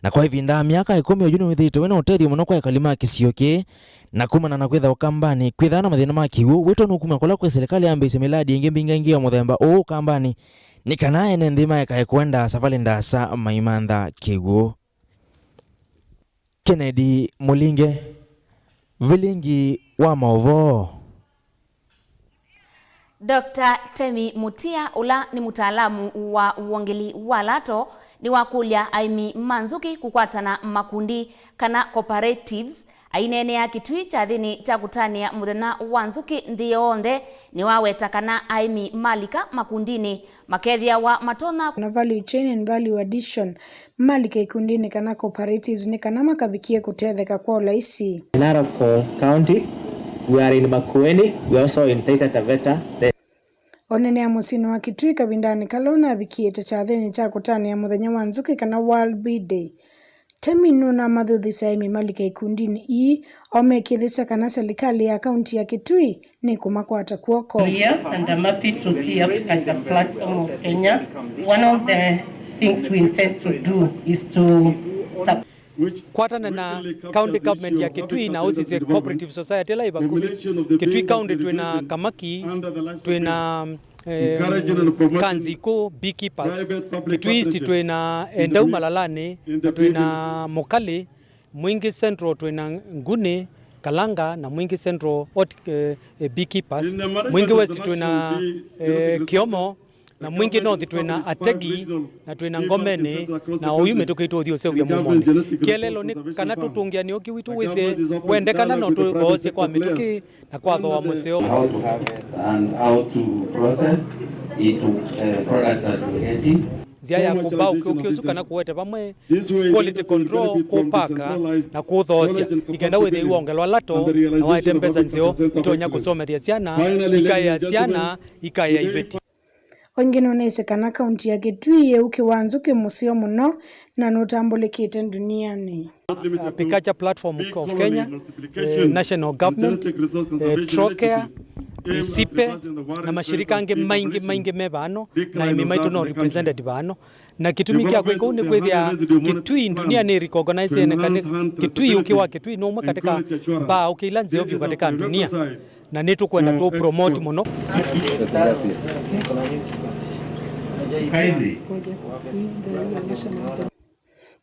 na kwa vinda miaka 10 yuni withito wena utethi muno kwa kalima kisioke na kumana na kwetha ukambani kwethana mathina ma kiwu wito nukuma kola kwa serikali ambe semeladi inge mbingangia muthemba o ukambani ni kana ene ndima ya kwenda safari ndasa maimantha kiwu Kennedy Mulinge Vilingi Wa Mauvoo. Dr. Temi Mutia ula ni mutaalamu wa uongeli wa lato ni wakulia aimi manzuki kukwatana makundi kana cooperatives ainene ya kitui cha thini cha kutania muthena wanzuki ndionde ni waweta kana aimi malika makundini makethia wa matona na value chain and value addition malika ikundini kana cooperatives ni kana makabikie kutetheka kwa ulaisi. In Narok County we are in Makueni, we also in Taita Taveta. Onene ya musino wa kitui kabindani kalona bikiete cha thini cha kutania muthenya wanzuki kana World Bee Day. Temi nuna mathuthi saimi malika ikundini ii omekithisa kana serikali ya kaunti ya Kitui ni kumakwata kuoko. And I'm happy to see at the platform of Kenya. One of the things we intend to do is to kwatana na county government ya Kitui na usise cooperative society la ibakumi Kitui county twina kamaki twina kanziko beekeepers Kitui East twina endau malalane twina mokale Mwingi Central twina ngune kalanga na Mwingi Central beekeepers Mwingi West twina kiomo na Mwingi North twina ategi na twina ngomene na uyu metukitwo thio sevya mumone kielelo ni kana tutungia ni okiwitu withe wende kana no tukoze kwa mituki na kwa tho museo how to harvest and how to process into products that we're getting. nzia ya kubao ukiusuka na kuwete pamwe quality control kupaka na kuthosia igenda wethe iwongelwa lato na waite mpesa nzio itonya kusomethia ciana ikaya ciana ikaya ibeti Wengine unaisekana kaunti ya Kitui ukiwanza kimusio muno na nutambulikite duniani. Agriculture Platform of Kenya, National Government, Trocare, Isipe na mashirika ange maingi mebano na imimaitu no represented bano na kitumi kya kweko ni kwethia Kitui dunia ni recognize ene Kitui ukiwa Kitui no mwe katika ba ukilanze ovyo katika dunia na netu kwenda to promote muno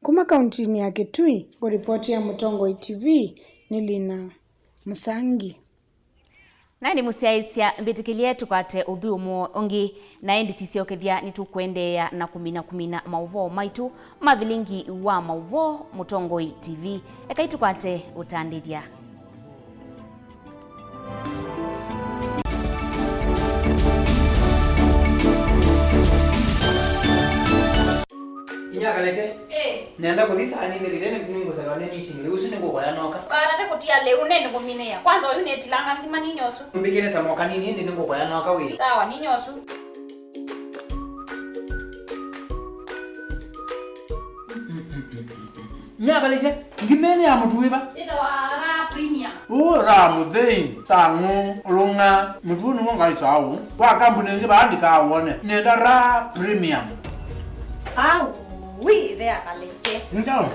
Kuma kaunti ya Kitui kuripoti ya Mutongo TV ni Lina Musangi na ni musiaisia mbitikilie tukate udhumu ongi na enditisi okethia nitukwendea na kumina Mauvoo maitu Vilingi Wa Mauvoo Mutongo TV ekaitukate utandithia Inya kalete nenda kulisa ani ndirire ne kunungu salwane meeting leo usine ngo kwaya noka ne kutia leo nene kumineya kwanza uyu netilanga nzima ninyosu mbikene samoka nini ndi ngo kwaya noka we sawa ninyosu Nya kalete ngimene ya mtu wiba ita wa premium ra muthei sangu runga mutunu ngali sawu wa kambuni nje bandika wone nenda ra premium wi there kalete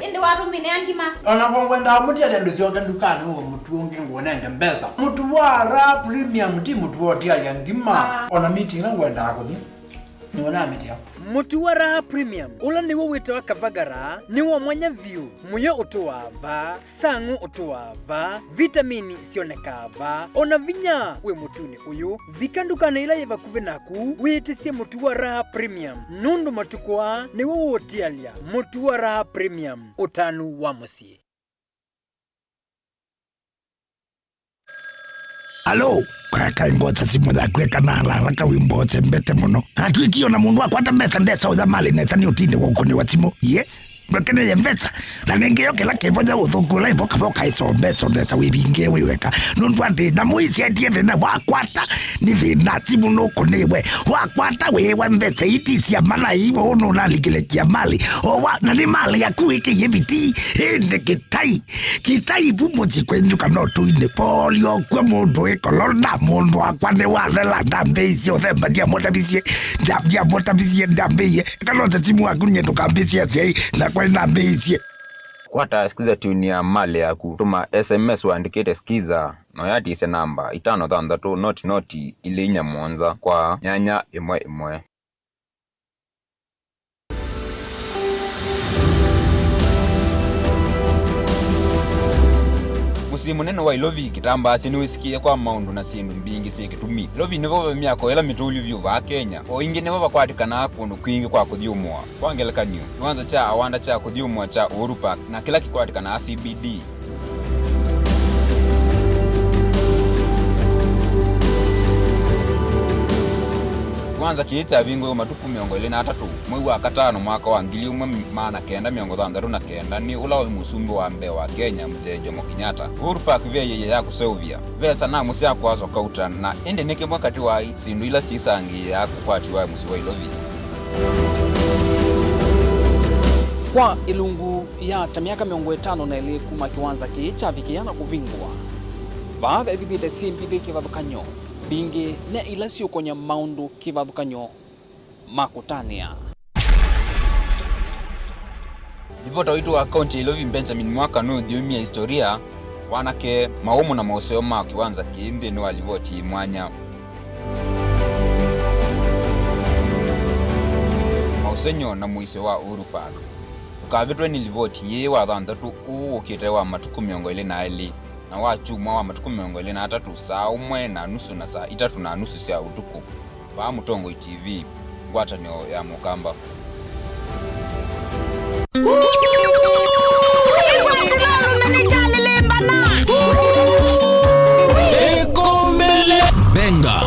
indi watu mine angima ona kwenda mutia ndu zionga ndukani ngo mutu ongi ngone nge mbeza mutu wa ra premium ti mutu wotia ya ngima ona meeting na ngwenda akuthi niona meeting mutu wa ra premium ula niwo wito akavagara niwo mwanya view muyo utuwava sangu utuwava vitamini sionekava ona vinya we mutuni uyu vikandukana ila yeva kuve naku witisie mutu wa ra premium nundu matukwa niwo wotialia mutu wa ra premium utanu wa musie Alo, kaka ingota simu da kweka na raka wimbo mbete muno. Hatuikio na mundu akwata mbesa ndesa uza mali nesa ni utinde wa ukoni wa timu. Yes. Mwekene ya mbesa. Na nengeyo kila kevoja uthukula ivoka foka iso mbesa ndesa wibinge wiweka. Nundu ati na muisi ya diye vina wakwata. Ni vina timu nuko niwe. Wakwata wewa mbesa itisi ya mala hivo unu naligile kia mali. Owa na ni mali ya kuike yebiti. Hende kitai. Kitai vumuzi kwenju kanotu ine polio kwe mundu ekolona mundu akwane walela ndambezi othemba dia motabisie ndambeye. Kalota timu akunye tukambisia siya na kwa ndambezi. Kwata skiza tuni ya mali ya kutuma SMS waandikete skiza no yati ise namba 533 noti ile inya mwanza kwa nyanya imwe. Musimu neno wa ilovi kitamba siniwisikie kwa maundu na sindu mbingi sikitumi. Lovi nivo miako ela mituli vyu va Kenya. O ingi nivo vakwatikana kundu kwingi kwa kuthiumua. Kwa ngeleka niyo. Tuanza cha awanda cha kuthiumua cha Uhuru Park na kila kikwatikana CBD. Kwanza kiita vingo matuku 23 mwezi wa katano mwaka wa 1969 ni ula wa musumbi wa mbe wa Kenya mzee Jomo Kenyatta. Uhuru Park vye ya kusovia vesa na musi ya kwazo kauta na ende neke mwakati wa sindu ila sisangi ya kukwati wa musi wa ilovi kwa ilungu ya tamiaka 50 na ile kuma kiwanza kicha vikiana kuvingwa vava evipite simpite kivabukanyo bingi ne ila sio konya maundu kivabukanyo makutania Ivota witu wa county ilovi Benjamin mwaka no dhiumia historia wanake maumu na mauseo maa kiwanza kiindi ni walivoti mwanya mausenyo na muiseo wa Uhuru Park ukavitwe ni livoti ye wa dhandatu ukite wa matuku 20 na wachumwa wa matuku 23 saa 1:30 na saa 3:30 sia utuku wa Mutongo TV ngwatanio ya Mukamba Benga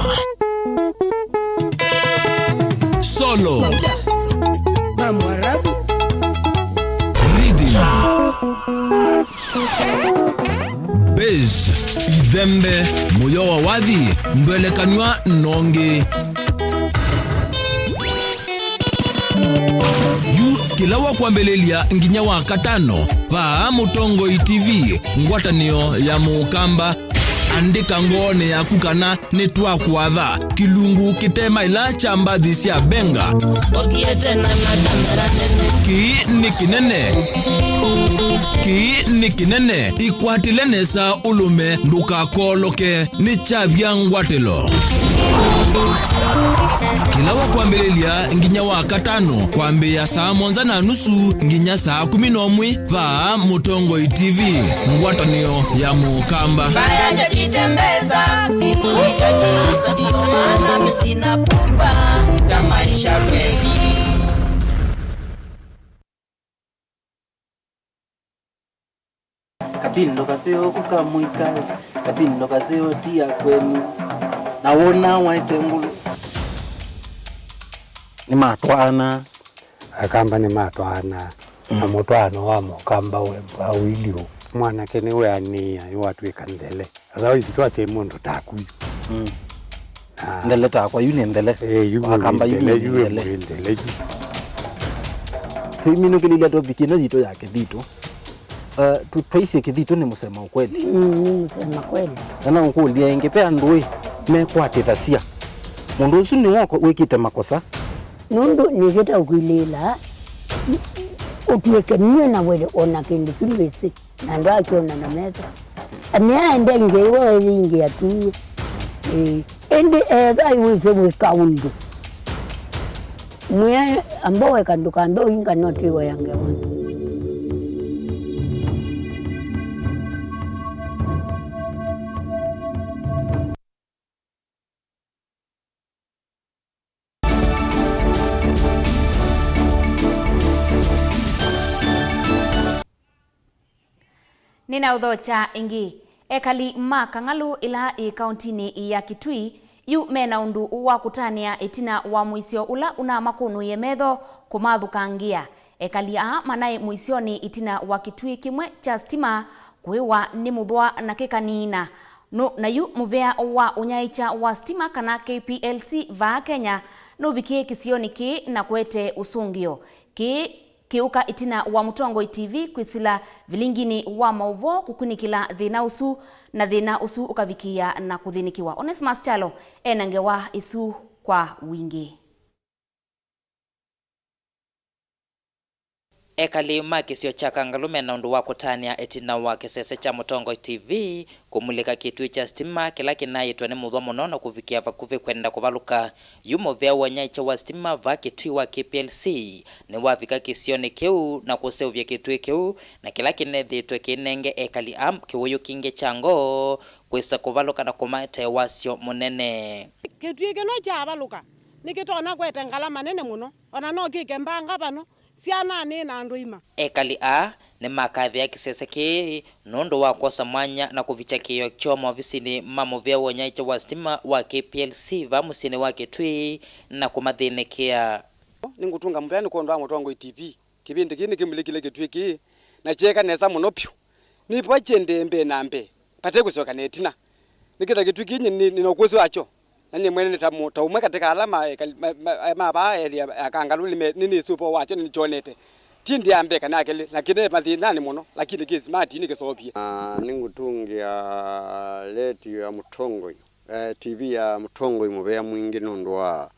Solo Bez, Idhembe, Muyo wa Wadhi, Mbelekanywa Nonge. Kila wa kuambelelia nginya wa katano pa Mutongo TV ngwatanio ya Mukamba andika ngone ya kukana netwa kuadha kilungu kitema ila chambathi cia benga ki ni kinene ikwatilenesa ulume ndukakoloke ni chavya ngwatilo. Kila wa kuambelelia nginya wa katano kuambia saa 1:30 nginya saa 11 pa Mutongo TV ngwatanio ya Mukamba. Baya jitembeza izuichajiza ndio maana misina pupa ya maisha kweli. Katino kaseo kukamwika katino kaseo tia kwenu nawona waitengulu ni matwana akamba ni matwana na mutwana wa Mukamba we bawilio mwana kene we ania watu ikandele azawi twate mundu takui ndele takwa yuni ndele akamba yuni ndele timino kilile to bitina zito yake dito tu trace kidito ni musema ukweli musema kweli na nkulia ingepea ndwe mekwate thasia mundu usu ni wako wikite makosa nundu nigeta ukwilila utuweke niwe na wele ona kindu kilwese na ndo akiona na meza aniaende ingewa inge ya tuwe ende eza iweze wekaundu mwe ambawe kanduka ndo inga notiwa yange wana. Nina udhocha ingi ekali makangalu ila kauntini ya Kitui yu mena undu wa kutania itina wa muisio ula una makunu yemedho kumathukangia ekali manai muisioni itina wa Kitui kimwe cha stima kuiwa ni muthwa na kikanina no na yu muvea wa unyaicha wa stima kana KPLC va Kenya no vikie kisioni ki na kwete usungio kiuka itina wa Mutongo TV kwisila Vilingini wa Mauvoo kukunikila thina usu na thina usu ukavikia na kuthinikiwa. Onesmus Chalo enangewa isu kwa wingi. Ekali makisio cha kangalume na undu wa kutania etina wa kisese cha Mutongo TV kumulika Kitui cha stima kila kinaitwa ni muthwa muno na kuvikia vakuvi kwenda kuvaluka yumo vya wanyaicha wa stima va Kitui wa KPLC ni wavika kisioni kiu na kuseuvya Kitui kiu na kila kinethitwe kinenge ekali kiwuyu kinge chango kwisa kuvaluka na kumate wasio munene Kitui kino cha valuka nikitona kwete ngala manene muno ona no kikembanga pano siana na ndoima ekali ni makathi ya kisese ki nundu wa kosa mwanya na kuvicha kiyo chomo visini mamuvya wanyaicha wa stima wa KPLC va musini wa Kitui na kumathinikia ningutunga mpeni kuondoa Mutongo TV kibindi kini kimulikile Kitui ki na cheka nesa muno pyu nipo chendembe nambe pate kusoka netina nikita Kitui kinyi ninokuzi wacho nani mwene taumwe katika alama maba akangaluli nini supo wacho ni chonete tindi ambe kana kele lakini pali nani muno lakini kismart ni kisopia ningutungia radio ya Mutongo TV ya Mutongo mubea mwingi nondwa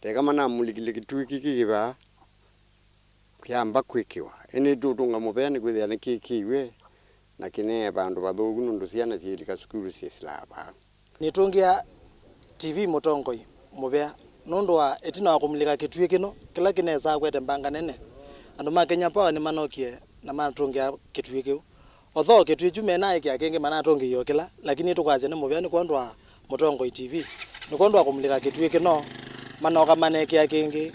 tekama na mulikile Kitui kikiba kyamba kwikiwa ene tutunga mubea ni kwithia ni kikiwe na kine bandu bathugu nundu ciana ciilika sukuru cieslaba nitungia TV Mutongo mubea nundu wa etina wa kumulika Kitui kino kila kineza kwete mbanga nene andu makenya pawa ni manokie na matungia Kitui kiu otho Kitui jume na iki akenge manatungi yo kila lakini tukwaje ni mubea ni kwondwa Mutongo TV ni kwondwa kumulika Kitui kino manoka maneke akenge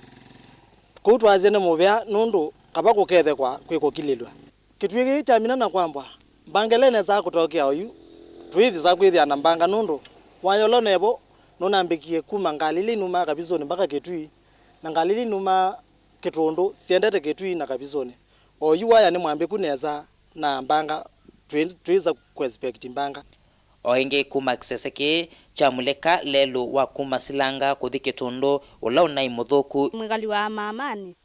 kutwaje ni mubea nundu kaba kukethe kwa kwikukililwa Kitui ki chamina na kwamba bangelene za kutokea oyu tuithi za kwithia na mbanga nundu wayolo nebo nonambikie kuma ngalili numa kabizoni mpaka Kitui na ngalili numa Kitundu siendete Kitui na kabizoni oyu waya ni mwambe kuneza na mbanga tuiza kuexpect mbanga oingi kuma kiseseke cha muleka lelo wa kuma silanga kuthike tondo ula unai muthuku mwigali wa mamani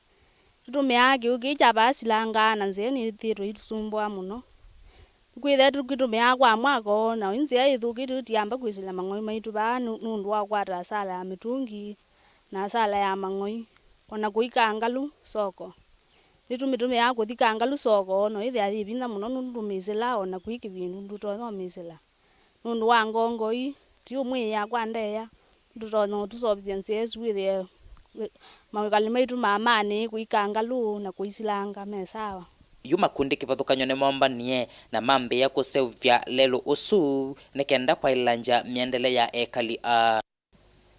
tumeage ukicha basilanga na nzeni thiro itusumbwa muno kwithe tukitumia kwa mwako na inzia ithukitu tiamba kwisila mang'oi maitu ba nundu wa kwata sala ya mitungi na sala ya mang'oi ona kuika ngalu soko nitumitumia kuthika ngalu soko no ithe aribinda muno nundu misila ona kuiki bindu nduto misila nundu wa ngongoi ti umwe ya kwandeya nduto no tusobithia nsesu withe mawikali maitu mamani kuika ngalu na kuisilanga mesawa yuma kundi kivathukanyo ne mombanie na mambe ya kuseuvya lelo usu nekenda kwa ilanja miendele ya ekali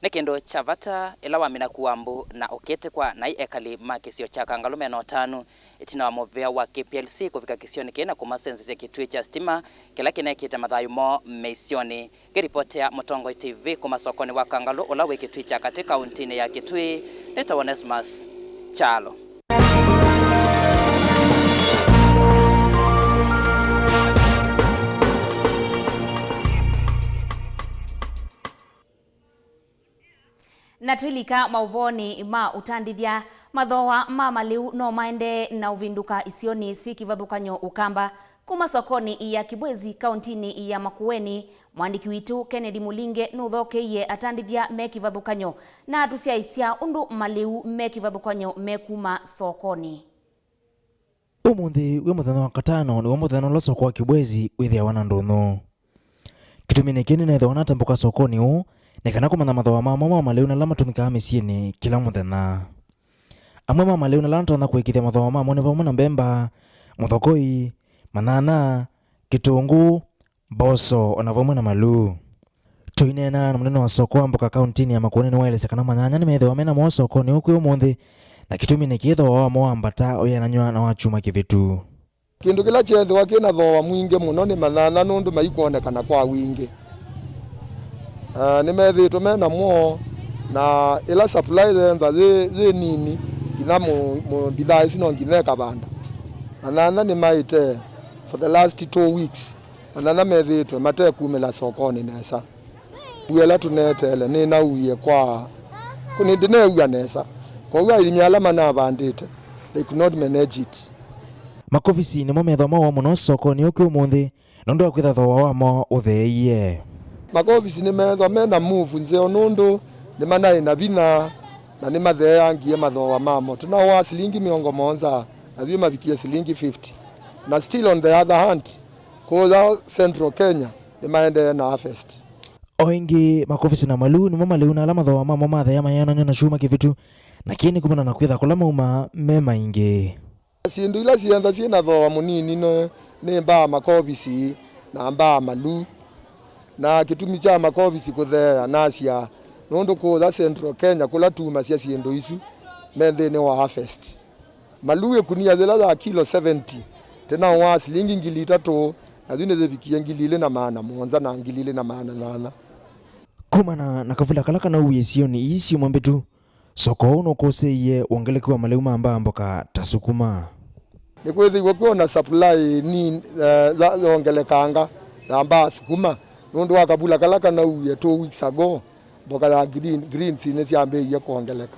nekendo chavata ila wamina kuambu na okete kwa nai ekali makisio cha kangalume no 5 itina wa movea wa KPLC kufika kisioni kena kumasenzi ya kitui cha stima kila kinekita mathayu mo meisioni kiripotea Mutongo TV kumasokoni wa kangalu ulawe kitui cha katika untine ya kitui Neta Onesmus Chalo. Natwilika mauvoni ma utandithia mathoa ma maliu no maende na uvinduka isioni si kivathukanyo ukamba kuma sokoni ya Kibwezi kauntini ya Makueni. Mwandiki witu Kennedy Mulinge nuthokeiye atandithia me kivathukanyo na atusiaisia undu maliu me kivathukanyo me kuma sokoni. Umuthi we muthenya wa katano ni muthenya lo soko wa Kibwezi withia wana ndunu kitumine kini na thona tambuka sokoni u nekana kumana mathoa ma maliu na lama tumika misieni kila muthenya amwe ma maliu na lanta na kuikithia mathoa ma mone vamwe na mbemba muthokoi manana kitungu boso ona vamwe na malu tuinena na munene wa soko ambuka kauntini ya Makueni ni wailese kana manyanya ni methe wamena mo sokoni uku umuthi na kitumine kitho wa moambata oyananywa na wachuma kivitu kindu kila chethe wakina thoa mwingi muno ni manana nundu maikuonekana kwa wingi ni methe mena mo na ila supply the the nini ina mo bidhaa sino ngineka banda manana ni maite for the last 2 weeks manana methe mate kumela sokoni nesa buela tunetele ni na uye kwa kunindine uya nesa kwa uya ilimiala mana bandite they could not manage it. Makofisi ni mometho ma muno sokoni uku umuthi nundu akwitha thoa wa mo utheiye makofisi ni metho mena move nzeo nundu ni manai na vina na ni mathea ngie mathoa mamo tuna wa silingi miongo monza na thima vikia silingi 50 na still on the other hand kwa Central Kenya ni maende na harvest oingi makofisi na malu ni maliu na alama thoa mamo mathea mayana na chuma kivitu na kini kumana na kwitha kula mauma mema ingi sindu ila sienda sina thoa munini no ni mba makofisi na mba malu na kitumi cha makofisi kuthea nasia nundu kwa Central Kenya kula tuma cia sindu isu mende ni wa harvest malu ekunia thela za kilo 70 tena wa silingi ngili 3 na thine zevikia ngili na maana monza na ngili na maana nana kumana na kavula kalaka na uyesioni isi mwambetu soko uno koseiye wongeleki wa maliu mamba amboka tasukuma ni kwethi na supply ni ongelekanga amba sukuma nundu wakabula kalaka na uye 2 weeks ago boka la green sine siambe ya kuongeleka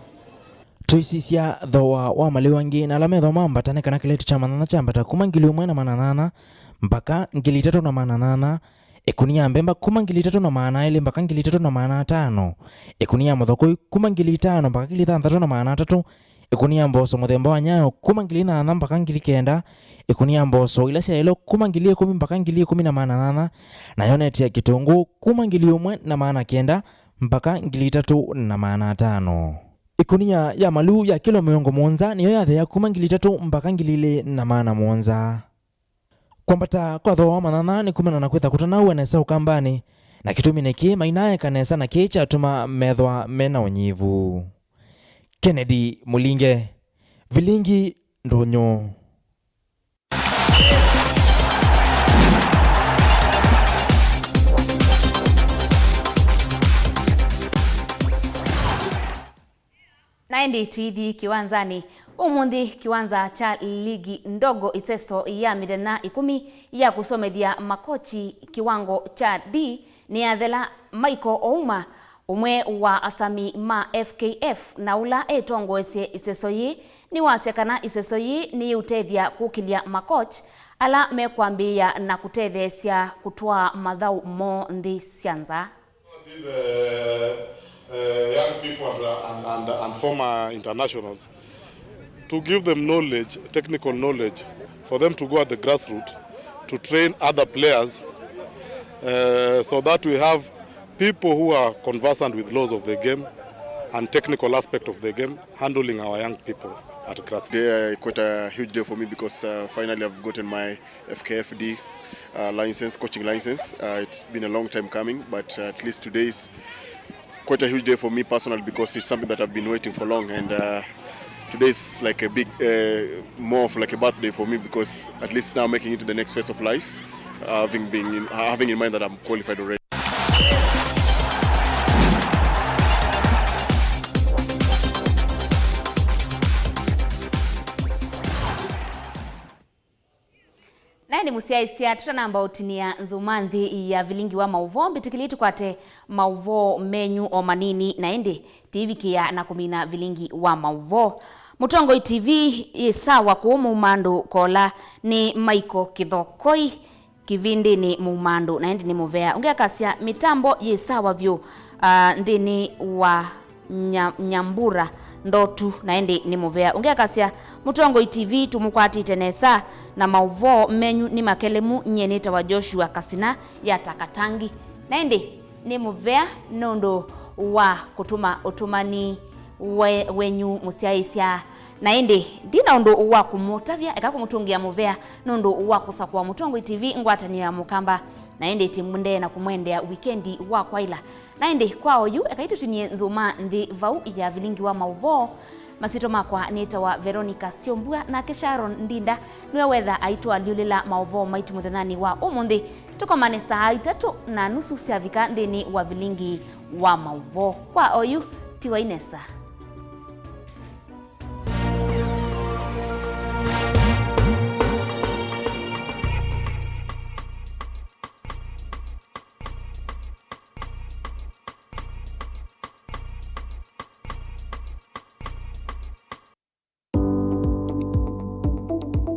tuisisia thoa wa maliu angi na alame thoa mamba tane kana kileti cha manana chambata kuma ngili umwe na mananana mpaka ngili 3 na mananana ekunia mbemba kuma ngili 3 na maana ile mpaka ngili 3 na maana 5 ekunia muthoko kuma ngili 5 mpaka ngili 6 na maana 3 ekunia mboso muthemba wa nyayo kuma ngili 8 mpaka ngili 9 ekunia mboso ila sia ilo kuma ngili 10 mpaka ngili 10 na maana 8 na yoneti ya kitungu kuma ngili 1 na maana 9 mpaka ngili 3 na maana 5 ekunia ya malu ya kilo miongo monza niyo ya thea kuma ngili 3 mpaka ngili 4 na maana monza kwambata kwa thoa manana ni kumana na kwitha kutana uenesa ukambani na kitumi neki mainae kanesa na kicha atuma methwa mena unyivu. Kennedy Mulinge, Vilingi Ndonyo. Naindi tuithi kiwanzani. Umundi kiwanza cha ligi ndogo iseso ya midena 10 ya kusomethia makochi kiwango cha D ni athela Michael Ouma umwe wa asami ma FKF na ula etongoesye iseso yi ni wasekana iseso yi ni utethia kukilia makoch ala mekwambia na kutetheesya kutwa mathau mo nthi syanza. These young people and former internationals, to give them knowledge, technical knowledge, for them to go at the grassroots to train other players, so that we have people who are conversant with laws of the game and technical aspect of the game, handling our young people at grassroots. Today, quite a huge day for me because finally I've gotten my FKFD license, coaching license. It's been a long time coming, but at least today is quite a huge day for me personally because it's something that I've been waiting for long, and today is like a big, more of like a birthday for me because at least now making it to the next phase of life, having in mind that I'm qualified already. Naini musiaisia tutanamba utinia nzumanthi ya Vilingi Wa Mauvoo bitikilitu kwate Mauvoo menyu o manini naindi TV kia na kumina Vilingi Wa Mauvoo. Mutongo TV isawa ku mumandu kola ni Maiko Kithokoi kivindi ni mumandu naindi ni muvea ungeakasya mitambo yisawa vyu nthini wa Nyambura ndotu naindi ni muvea ungeakasya Mutongo TV tumukwatite nesa na Mauvoo menyu ni makelemu nyeneta wa Joshua Kasina ya Takatangi naindi ni muvea nondo wa kutuma utumani wenyu musiaisia naindi dina ondo wa kumutavya eka kumutungia muvea nondo wa kusakwa Mutongo TV ngwatani ya mukamba naindi timunde na kumwendea weekendi wa kwaila naindi kwao yu ekaitutinie nzuma nthi vau ya Vilingi Wa Mauvoo masito makwa nita wa Veronica Siombua na Kesharon Ndinda niwe wetha aitwa liulila Mauvoo maitu muthenani wa umundi tukomane saa 3:30 cia vika nthini wa Vilingi Wa Mauvoo kwa oyu tiwa Inesa.